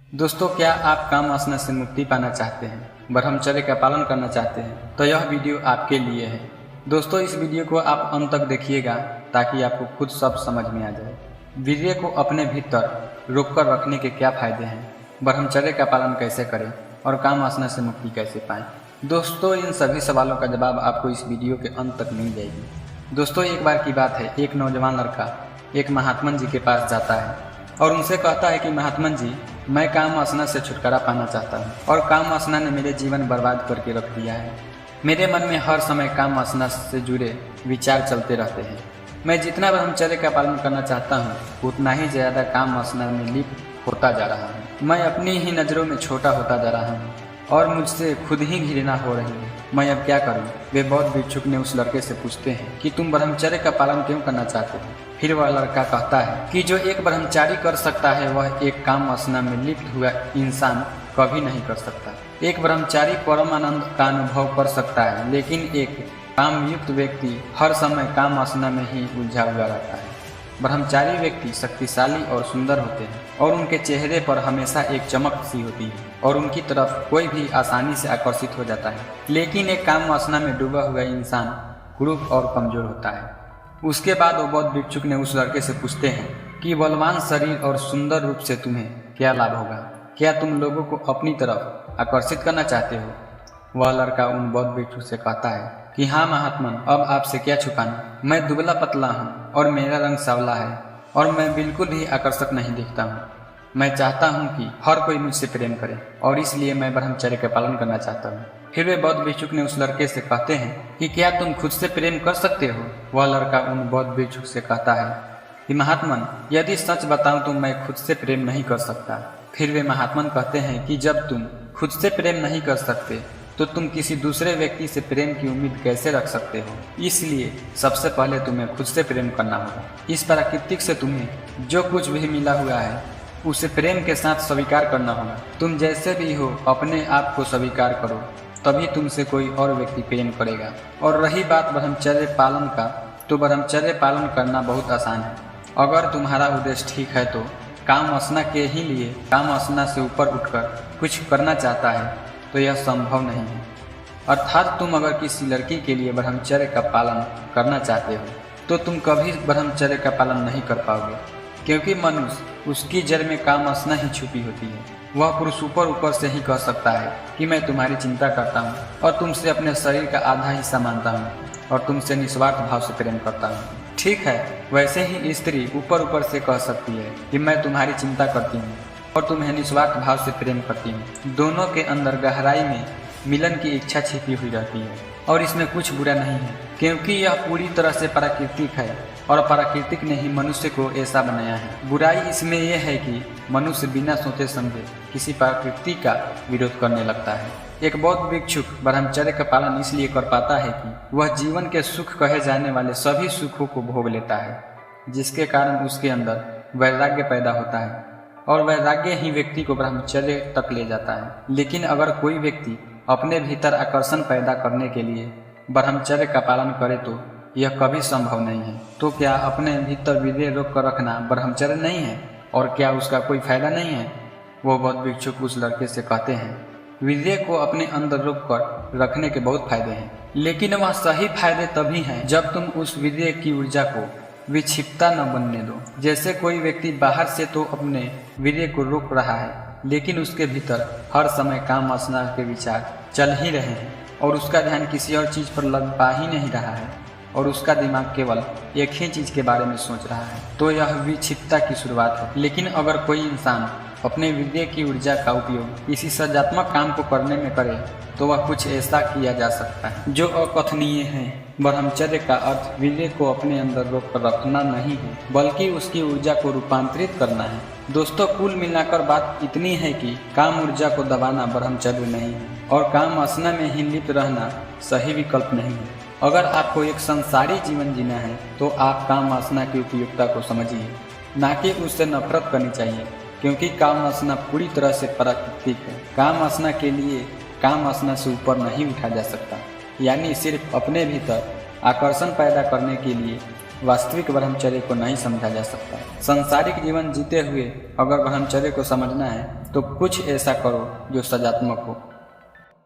दोस्तों, क्या आप काम वासना से मुक्ति पाना चाहते हैं, ब्रह्मचर्य का पालन करना चाहते हैं, तो यह वीडियो आपके लिए है। दोस्तों, इस वीडियो को आप अंत तक देखिएगा ताकि आपको खुद सब समझ में आ जाए। वीर्य को अपने भीतर रोक कर रखने के क्या फायदे हैं, ब्रह्मचर्य का पालन कैसे करें और काम वासना से मुक्ति कैसे पाएं। दोस्तों, इन सभी सवालों का जवाब आपको इस वीडियो के अंत तक मिल जाएगी। दोस्तों, एक बार की बात है, एक नौजवान लड़का एक महात्मा जी के पास जाता है और उनसे कहता है कि महात्मा जी, मैं काम वासना से छुटकारा पाना चाहता हूँ और काम वासना ने मेरे जीवन बर्बाद करके रख दिया है। मेरे मन में हर समय काम वासना से जुड़े विचार चलते रहते हैं। मैं जितना ब्रह्मचर्य का पालन करना चाहता हूँ उतना ही ज़्यादा काम वासना में लिप्त होता जा रहा हूँ। मैं अपनी ही नज़रों में छोटा होता जा रहा हूँ और मुझसे खुद ही घृणा हो रही है। मैं अब क्या करूँ? वे बौद्ध भिक्षुक ने उस लड़के से पूछते हैं कि तुम ब्रह्मचर्य का पालन क्यों करना चाहते हो? फिर वह लड़का कहता है कि जो एक ब्रह्मचारी कर सकता है वह एक काम वासना में लिप्त हुआ इंसान कभी नहीं कर सकता। एक ब्रह्मचारी परम आनंद का अनुभव कर सकता है, लेकिन एक काम युक्त व्यक्ति हर समय काम वासना में ही उलझा हुआ रहता है। ब्रह्मचारी व्यक्ति शक्तिशाली और सुंदर होते हैं और उनके चेहरे पर हमेशा एक चमक सी होती है और उनकी तरफ कोई भी आसानी से आकर्षित हो जाता है। लेकिन एक काम वासना में डूबा हुआ इंसान क्रूर और कमजोर होता है। उसके बाद वो बौद्ध भिक्षुक ने उस लड़के से पूछते हैं कि बलवान शरीर और सुंदर रूप से तुम्हें क्या लाभ होगा? क्या तुम लोगों को अपनी तरफ आकर्षित करना चाहते हो? वह लड़का उन बौद्ध भिक्षुक से कहता है कि हाँ महात्मा, अब आपसे क्या छुपाना, मैं दुबला पतला हूँ और मेरा रंग सांवला है और मैं बिल्कुल भी आकर्षक नहीं दिखता हूँ। मैं चाहता हूँ कि हर कोई मुझसे प्रेम करे और इसलिए मैं ब्रह्मचर्य का पालन करना चाहता हूँ। फिर वे बौद्ध भिक्षुक ने उस लड़के से कहते हैं कि क्या तुम खुद से प्रेम कर सकते हो? वह लड़का उन बौद्ध भिक्षुक से कहता है कि महात्मा, यदि सच बताऊं तो मैं खुद से प्रेम नहीं कर सकता। फिर वे महात्मा कहते हैं कि जब तुम खुद से प्रेम नहीं कर सकते तो तुम किसी दूसरे व्यक्ति से प्रेम की उम्मीद कैसे रख सकते हो? इसलिए सबसे पहले तुम्हें खुद से प्रेम करना होगा। इस प्राकृतिक से तुम्हें जो कुछ भी मिला हुआ है उसे प्रेम के साथ स्वीकार करना होगा। तुम जैसे भी हो अपने आप को स्वीकार करो, तभी तुमसे कोई और व्यक्ति प्रेम करेगा। और रही बात ब्रह्मचर्य पालन का, तो ब्रह्मचर्य पालन करना बहुत आसान है। अगर तुम्हारा उद्देश्य ठीक है तो काम वासना के ही लिए काम वासना से ऊपर उठकर कुछ करना चाहता है तो यह संभव नहीं है। अर्थात तुम अगर किसी लड़की के लिए ब्रह्मचर्य का पालन करना चाहते हो तो तुम कभी ब्रह्मचर्य का पालन नहीं कर पाओगे, क्योंकि मनुष्य उसकी जड़ में काम वासना ही छुपी होती है। वह पुरुष ऊपर से ही कह सकता है कि मैं तुम्हारी चिंता करता हूँ और तुमसे अपने शरीर का आधा हिस्सा मानता हूँ और तुमसे निस्वार्थ भाव से प्रेम करता हूँ। ठीक है, वैसे ही स्त्री ऊपर से कह सकती है कि मैं तुम्हारी चिंता करती हूँ और तुम्हें निस्वार्थ भाव से प्रेम करती हूँ। दोनों के अंदर गहराई में मिलन की इच्छा छिपी हुई रहती है और इसमें कुछ बुरा नहीं है, क्योंकि यह पूरी तरह से प्राकृतिक है और प्राकृतिक ने ही मनुष्य को ऐसा बनाया है। बुराई इसमें यह है कि मनुष्य बिना सोचे समझे किसी प्रकृति का विरोध करने लगता है। एक बौद्ध भिक्षुक ब्रह्मचर्य का पालन इसलिए कर पाता है कि वह जीवन के सुख कहे जाने वाले सभी सुखों को भोग लेता है, जिसके कारण उसके अंदर वैराग्य पैदा होता है और वैराग्य ही व्यक्ति को ब्रह्मचर्य तक ले जाता है। लेकिन अगर कोई व्यक्ति अपने भीतर आकर्षण पैदा करने के लिए ब्रह्मचर्य का पालन करे तो यह कभी संभव नहीं है। तो क्या अपने भीतर वीर्य रोक कर रखना ब्रह्मचर्य नहीं है और क्या उसका कोई फायदा नहीं है? वो बौद्ध भिक्षुक उस लड़के से कहते हैं, वीर्य को अपने अंदर रोक कर रखने के बहुत फायदे हैं, लेकिन वह सही फायदे तभी हैं जब तुम उस वीर्य की ऊर्जा को विक्षिप्ता न बनने दो। जैसे कोई व्यक्ति बाहर से तो अपने वीर्य को रोक रहा है, लेकिन उसके भीतर हर समय काम वासना के विचार चल ही रहे हैं और उसका ध्यान किसी और चीज पर लग पा ही नहीं रहा है और उसका दिमाग केवल एक ही चीज के बारे में सोच रहा है, तो यह विक्षिप्तता की शुरुआत है। लेकिन अगर कोई इंसान अपने विद्या की ऊर्जा का उपयोग किसी सृजनात्मक काम को करने में करे तो वह कुछ ऐसा किया जा सकता है जो अकथनीय है। ब्रह्मचर्य का अर्थ वीर्य को अपने अंदर रोक कर रखना नहीं है, बल्कि उसकी ऊर्जा को रूपांतरित करना है। दोस्तों, कुल मिलाकर बात इतनी है कि काम ऊर्जा को दबाना ब्रह्मचर्य नहीं है और काम वासना में ही लिप्त रहना सही विकल्प नहीं है। अगर आपको एक संसारी जीवन जीना है तो आप काम वासना की उपयोगिता को समझिए, ना कि उससे नफरत करनी चाहिए, क्योंकि काम वासना पूरी तरह से प्राकृतिक है। काम वासना के लिए काम वासना से ऊपर नहीं उठा जा सकता, यानी सिर्फ अपने भीतर आकर्षण पैदा करने के लिए वास्तविक ब्रह्मचर्य को नहीं समझा जा सकता। सांसारिक जीवन जीते हुए अगर ब्रह्मचर्य को समझना है तो कुछ ऐसा करो जो सजात्मक हो।